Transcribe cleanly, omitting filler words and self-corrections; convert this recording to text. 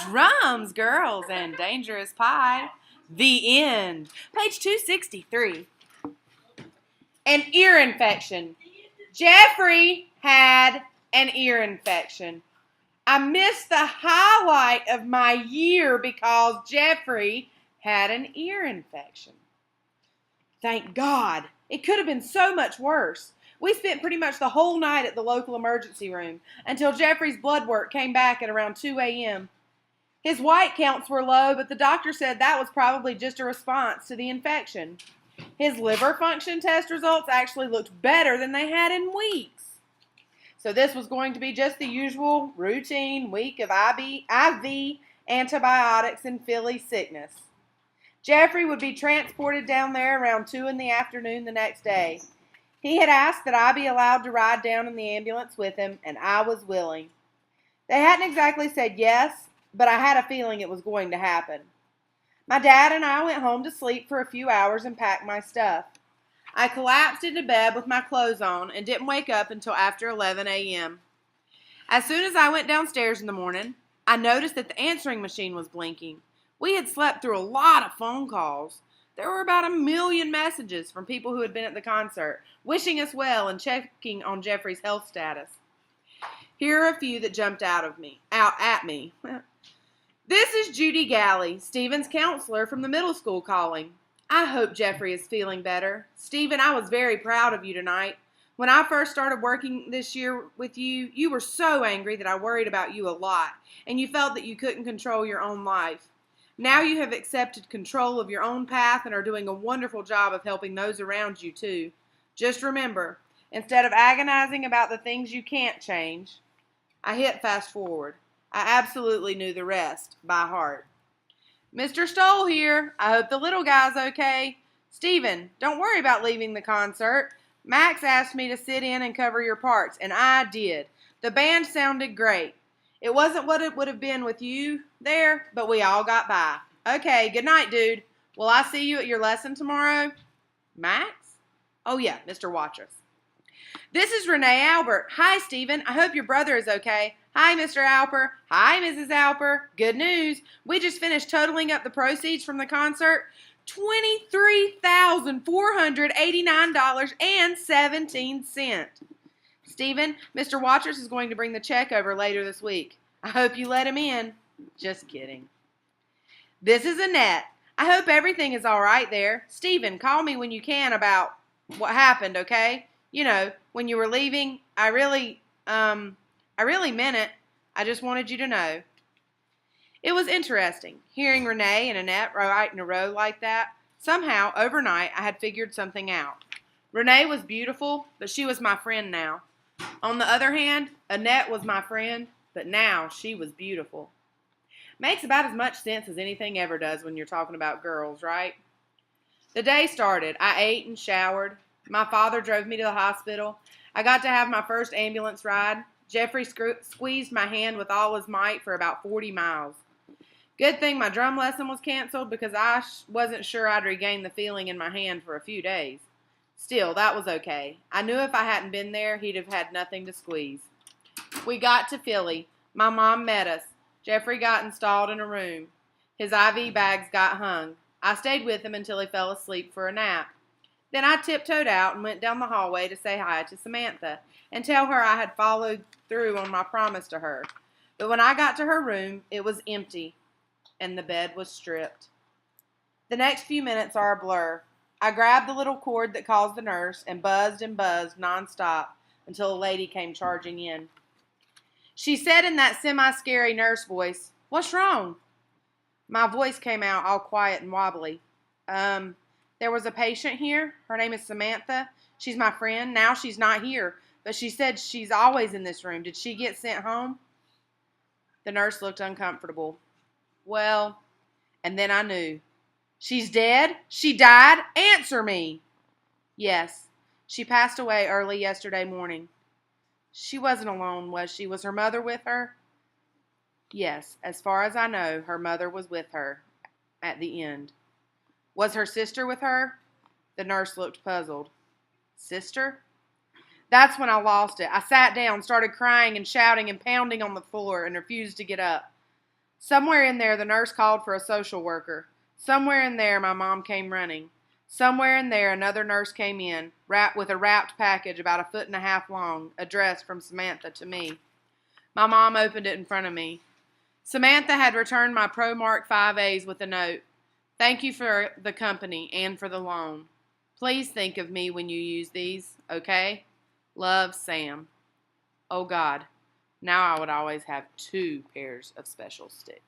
Drums, girls, and dangerous pie. The end. Page 263. An ear infection. Jeffrey had an ear infection. I missed the highlight of my year because Jeffrey had an ear infection. Thank God. It could have been so much worse. We spent pretty much the whole night at the local emergency room until Jeffrey's blood work came back at around 2 a.m. His white counts were low, but the doctor said that was probably just a response to the infection. His liver function test results actually looked better than they had in weeks. So this was going to be just the usual routine week of IV antibiotics and Philly sickness. Jeffrey would be transported down there around 2 in the afternoon the next day. He had asked that I be allowed to ride down in the ambulance with him, and I was willing. They hadn't exactly said yes, but I had a feeling it was going to happen. My dad and I went home to sleep for a few hours and packed my stuff. I collapsed into bed with my clothes on and didn't wake up until after 11 a.m. As soon as I went downstairs in the morning, I noticed that the answering machine was blinking. We had slept through a lot of phone calls. There were about 1 million messages from people who had been at the concert, wishing us well and checking on Jeffrey's health status. Here are a few that jumped out at me. This is Judy Galley, Stephen's counselor from the middle school calling. I hope Jeffrey is feeling better. Stephen, I was very proud of you tonight. When I first started working this year with you, you were so angry that I worried about you a lot, and you felt that you couldn't control your own life. Now you have accepted control of your own path and are doing a wonderful job of helping those around you too. Just remember, instead of agonizing about the things you can't change, I hit fast forward. I absolutely knew the rest by heart. Mr. Stoll here. I hope the little guy's okay. Stephen, don't worry about leaving the concert. Max asked me to sit in and cover your parts, and I did. The band sounded great. It wasn't what it would have been with you there, but we all got by. Okay, good night, dude. Will I see you at your lesson tomorrow? Max? Oh, yeah, Mr. Watrous. This is Renee Albert. Hi, Stephen. I hope your brother is okay. Hi, Mr. Alper. Hi, Mrs. Alper. Good news. We just finished totaling up the proceeds from the concert. $23,489.17. Stephen, Mr. Watrous is going to bring the check over later this week. I hope you let him in. Just kidding. This is Annette. I hope everything is all right there. Stephen, call me when you can about what happened, okay? You know, when you were leaving, I really meant it. I just wanted you to know. It was interesting, hearing Renee and Annette write in a row like that. Somehow, overnight, I had figured something out. Renee was beautiful, but she was my friend now. On the other hand, Annette was my friend, but now she was beautiful. Makes about as much sense as anything ever does when you're talking about girls, right? The day started. I ate and showered. My father drove me to the hospital. I got to have my first ambulance ride. Jeffrey squeezed my hand with all his might for about 40 miles. Good thing my drum lesson was canceled because I wasn't sure I'd regain the feeling in my hand for a few days. Still, that was okay. I knew if I hadn't been there, he'd have had nothing to squeeze. We got to Philly. My mom met us. Jeffrey got installed in a room. His IV bags got hung. I stayed with him until he fell asleep for a nap. Then I tiptoed out and went down the hallway to say hi to Samantha and tell her I had followed through on my promise to her. But when I got to her room, it was empty, and the bed was stripped. The next few minutes are a blur. I grabbed the little cord that calls the nurse and buzzed nonstop until a lady came charging in. She said in that semi-scary nurse voice, "What's wrong?" My voice came out all quiet and wobbly. There was a patient here. Her name is Samantha. She's my friend. Now she's not here, but she said she's always in this room. Did she get sent home? The nurse looked uncomfortable. Well, and then I knew. She's dead? She died? Answer me. Yes, she passed away early yesterday morning. She wasn't alone, was she? Was her mother with her? Yes, as far as I know, her mother was with her at the end. Was her sister with her? The nurse looked puzzled. Sister? That's when I lost it. I sat down, started crying and shouting and pounding on the floor and refused to get up. Somewhere in there, the nurse called for a social worker. Somewhere in there, my mom came running. Somewhere in there, another nurse came in, wrapped with a wrapped package about 1.5 feet long, addressed from Samantha to me. My mom opened it in front of me. Samantha had returned my Pro Mark 5As with a note. Thank you for the company and for the loan. Please think of me when you use these, okay? Love, Sam. Oh, God. Now I would always have 2 pairs of special sticks.